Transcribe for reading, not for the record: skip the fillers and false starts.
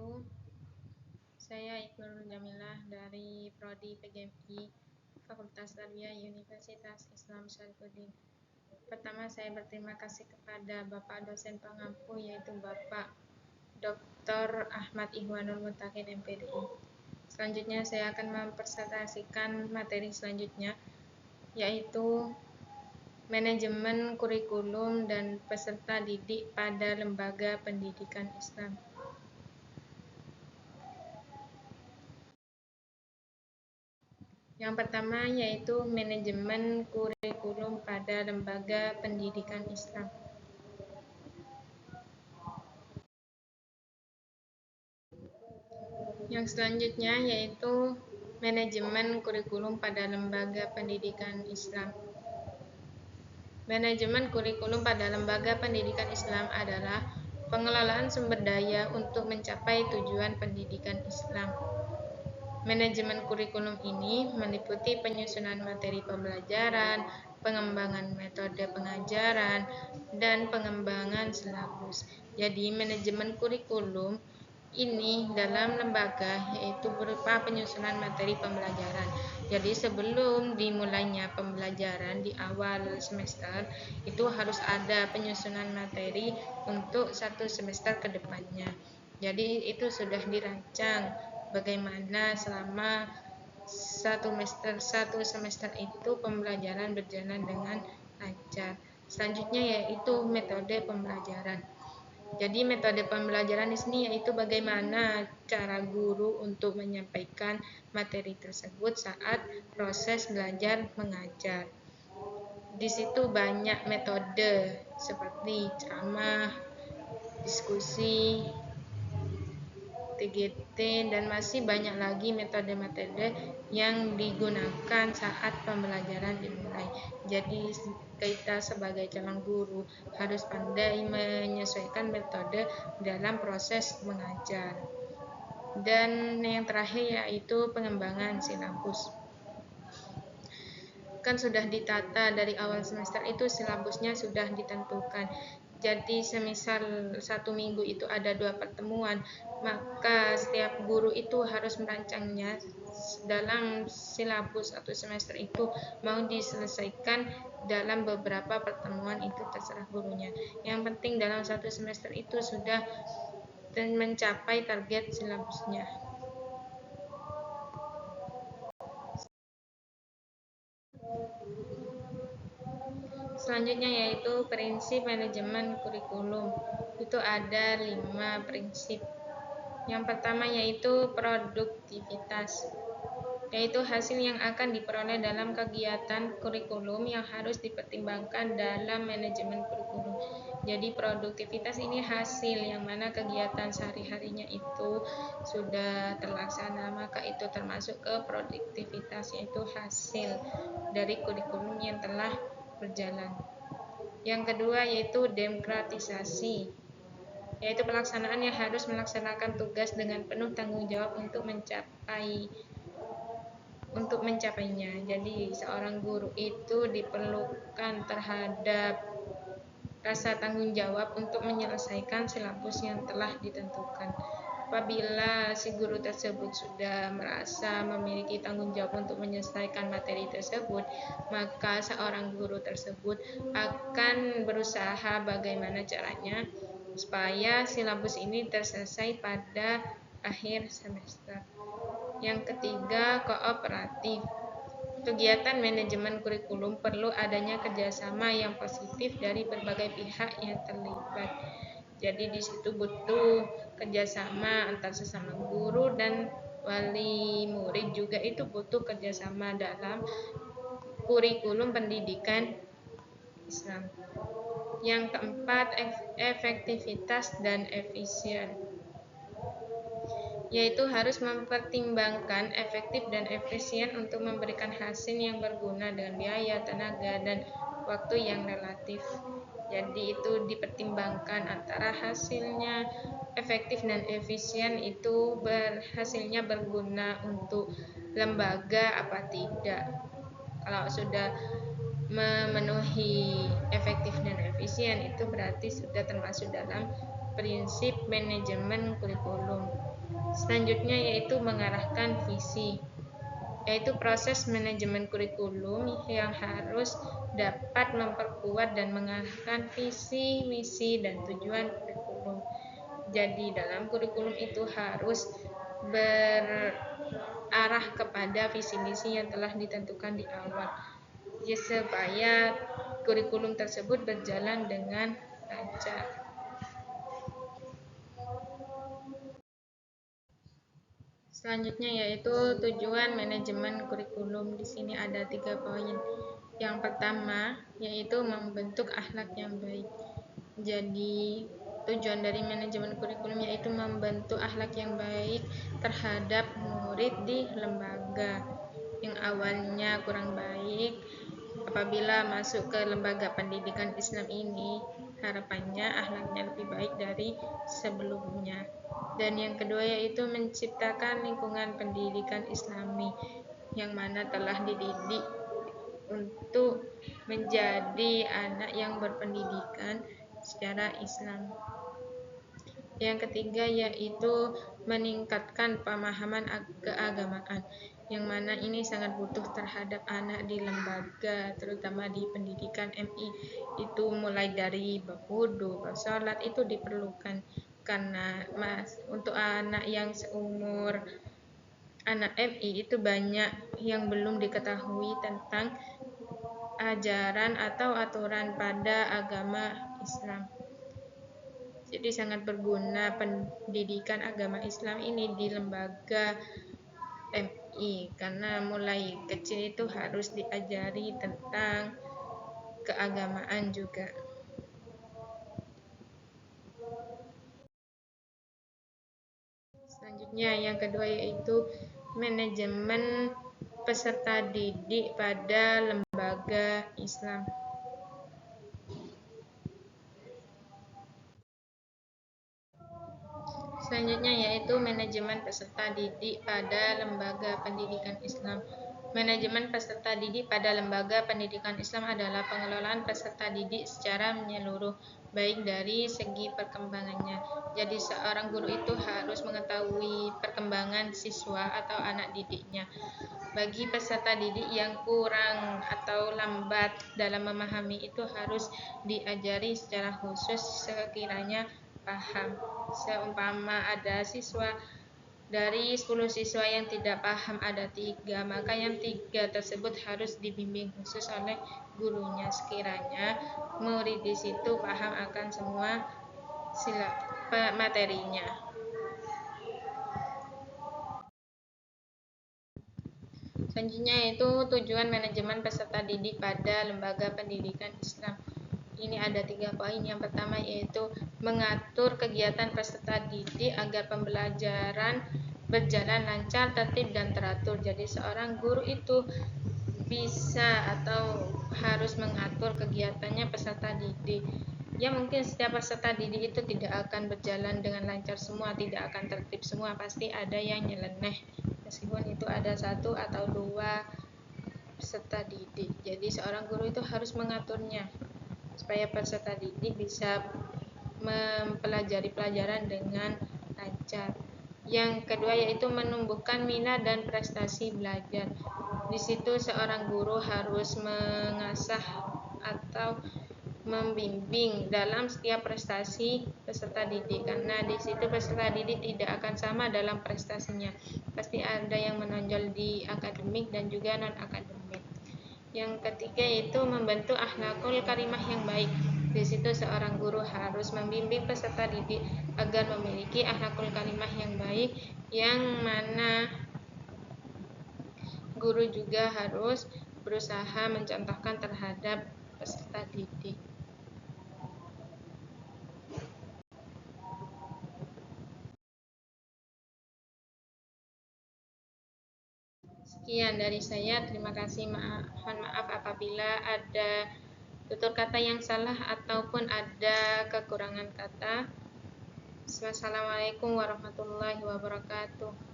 wabarakatuh. Saya Iqnurul Jamilah dari Prodi PGMI Fakultas Tarbiyah Universitas Islam Syarifuddin. Pertama, saya berterima kasih kepada Bapak dosen pengampu, yaitu Bapak Dr. Ahmad Ihwanul Mutakin MPDI. Selanjutnya saya akan mempresentasikan materi selanjutnya, yaitu manajemen kurikulum dan peserta didik pada lembaga pendidikan Islam. Yang pertama yaitu manajemen kurikulum pada lembaga pendidikan Islam. Yang selanjutnya yaitu manajemen kurikulum pada lembaga pendidikan Islam. Manajemen kurikulum pada lembaga pendidikan Islam adalah pengelolaan sumber daya untuk mencapai tujuan pendidikan Islam. Manajemen kurikulum ini meliputi penyusunan materi pembelajaran, pengembangan metode pengajaran, dan pengembangan silabus. Jadi, manajemen kurikulum ini dalam lembaga yaitu berupa penyusunan materi pembelajaran. Jadi, sebelum dimulainya pembelajaran di awal semester, itu harus ada penyusunan materi untuk satu semester ke depannya. Jadi, itu sudah dirancang bagaimana selama satu semester itu pembelajaran berjalan dengan lancar. Selanjutnya yaitu metode pembelajaran. Jadi metode pembelajaran di sini yaitu bagaimana cara guru untuk menyampaikan materi tersebut saat proses belajar mengajar. Di situ banyak metode seperti ceramah, diskusi, TGT, dan masih banyak lagi metode-metode yang digunakan saat pembelajaran dimulai. Jadi kita sebagai calon guru harus pandai menyesuaikan metode dalam proses mengajar. Dan yang terakhir yaitu pengembangan silabus. Kan sudah ditata dari awal semester itu silabusnya sudah ditentukan. Jadi semisal satu minggu itu ada 2 pertemuan, maka setiap guru itu harus merancangnya dalam silabus atau semester itu mau diselesaikan dalam beberapa pertemuan, itu terserah gurunya. Yang penting dalam satu semester itu sudah mencapai target silabusnya. Selanjutnya yaitu prinsip manajemen kurikulum. Itu ada 5 prinsip. Yang pertama yaitu produktivitas, yaitu hasil yang akan diperoleh dalam kegiatan kurikulum yang harus dipertimbangkan dalam manajemen kurikulum. Jadi produktivitas ini hasil yang mana kegiatan sehari-harinya itu sudah terlaksana, maka itu termasuk ke produktivitas, yaitu hasil dari kurikulum yang telah berjalan. Yang kedua yaitu demokratisasi, yaitu pelaksanaan yang harus melaksanakan tugas dengan penuh tanggung jawab untuk mencapainya. Jadi seorang guru itu diperlukan terhadap rasa tanggung jawab untuk menyelesaikan silabus yang telah ditentukan. Apabila si guru tersebut sudah merasa memiliki tanggung jawab untuk menyelesaikan materi tersebut, maka seorang guru tersebut akan berusaha bagaimana caranya supaya silabus ini terselesai pada akhir semester. Yang ketiga, kooperatif. Kegiatan manajemen kurikulum perlu adanya kerjasama yang positif dari berbagai pihak yang terlibat. Jadi di situ butuh kerjasama antar sesama guru dan wali murid, juga itu butuh kerjasama dalam kurikulum pendidikan Islam. Yang keempat, efektivitas dan efisien, yaitu harus mempertimbangkan efektif dan efisien untuk memberikan hasil yang berguna dengan biaya, tenaga, dan waktu yang relatif. Jadi itu dipertimbangkan antara hasilnya efektif dan efisien itu hasilnya berguna untuk lembaga apa tidak. Kalau sudah memenuhi efektif dan efisien itu berarti sudah termasuk dalam prinsip manajemen kurikulum. Selanjutnya yaitu mengarahkan visi, yaitu proses manajemen kurikulum yang harus dapat memperkuat dan mengarahkan visi, misi, dan tujuan kurikulum. Jadi dalam kurikulum itu harus berarah kepada visi misi yang telah ditentukan di awal, ya, supaya kurikulum tersebut berjalan dengan lancar. Selanjutnya yaitu tujuan manajemen kurikulum. Di sini ada 3 poin. Yang pertama yaitu membentuk akhlak yang baik. Jadi tujuan dari manajemen kurikulum yaitu membentuk akhlak yang baik terhadap murid di lembaga yang awalnya kurang baik. Apabila masuk ke lembaga pendidikan Islam ini, harapannya akhlaknya lebih baik dari sebelumnya. Dan yang kedua yaitu menciptakan lingkungan pendidikan Islami yang mana telah dididik untuk menjadi anak yang berpendidikan secara Islam. Yang ketiga yaitu meningkatkan pemahaman keagamaan, yang mana ini sangat butuh terhadap anak di lembaga, terutama di pendidikan MI. Itu mulai dari bab wudu, bab sholat itu diperlukan, karena untuk anak yang seumur anak MI itu banyak yang belum diketahui tentang ajaran atau aturan pada agama Islam. Jadi sangat berguna pendidikan agama Islam ini di lembaga MI, karena mulai kecil itu harus diajari tentang keagamaan juga. Selanjutnya yang kedua yaitu manajemen peserta didik pada lembaga Islam. Selanjutnya yaitu manajemen peserta didik pada lembaga pendidikan Islam. Manajemen peserta didik pada lembaga pendidikan Islam adalah pengelolaan peserta didik secara menyeluruh, baik dari segi perkembangannya. Jadi seorang guru itu harus mengetahui perkembangan siswa atau anak didiknya. Bagi peserta didik yang kurang atau lambat dalam memahami itu harus diajari secara khusus sekiranya paham. Seumpama ada siswa dari 10 siswa yang tidak paham ada 3, maka yang 3 tersebut harus dibimbing khusus oleh gurunya sekiranya murid di situ paham akan semua materinya. Selanjutnya yaitu tujuan manajemen peserta didik pada lembaga pendidikan Islam. Ini ada 3 poin. Yang pertama yaitu mengatur kegiatan peserta didik agar pembelajaran berjalan lancar, tertib, dan teratur. Jadi seorang guru itu bisa atau harus mengatur kegiatannya peserta didik. Ya mungkin setiap peserta didik itu tidak akan berjalan dengan lancar semua, tidak akan tertib semua, pasti ada yang nyeleneh. Meskipun itu ada 1 atau 2 peserta didik. Jadi seorang guru itu harus mengaturnya supaya peserta didik bisa mempelajari pelajaran dengan lancar. Yang kedua yaitu menumbuhkan minat dan prestasi belajar. Di situ seorang guru harus mengasah atau membimbing dalam setiap prestasi peserta didik, karena di situ peserta didik tidak akan sama dalam prestasinya. Pasti ada yang menonjol di akademik dan juga non akademik. Yang ketiga yaitu membentuk akhlakul karimah yang baik. Di situ seorang guru harus membimbing peserta didik agar memiliki akhlakul karimah yang baik, yang mana guru juga harus berusaha mencontohkan terhadap peserta didik. Sekian dari saya, terima kasih. Mohon maaf apabila ada tutur kata yang salah ataupun ada kekurangan kata. Wassalamualaikum warahmatullahi wabarakatuh.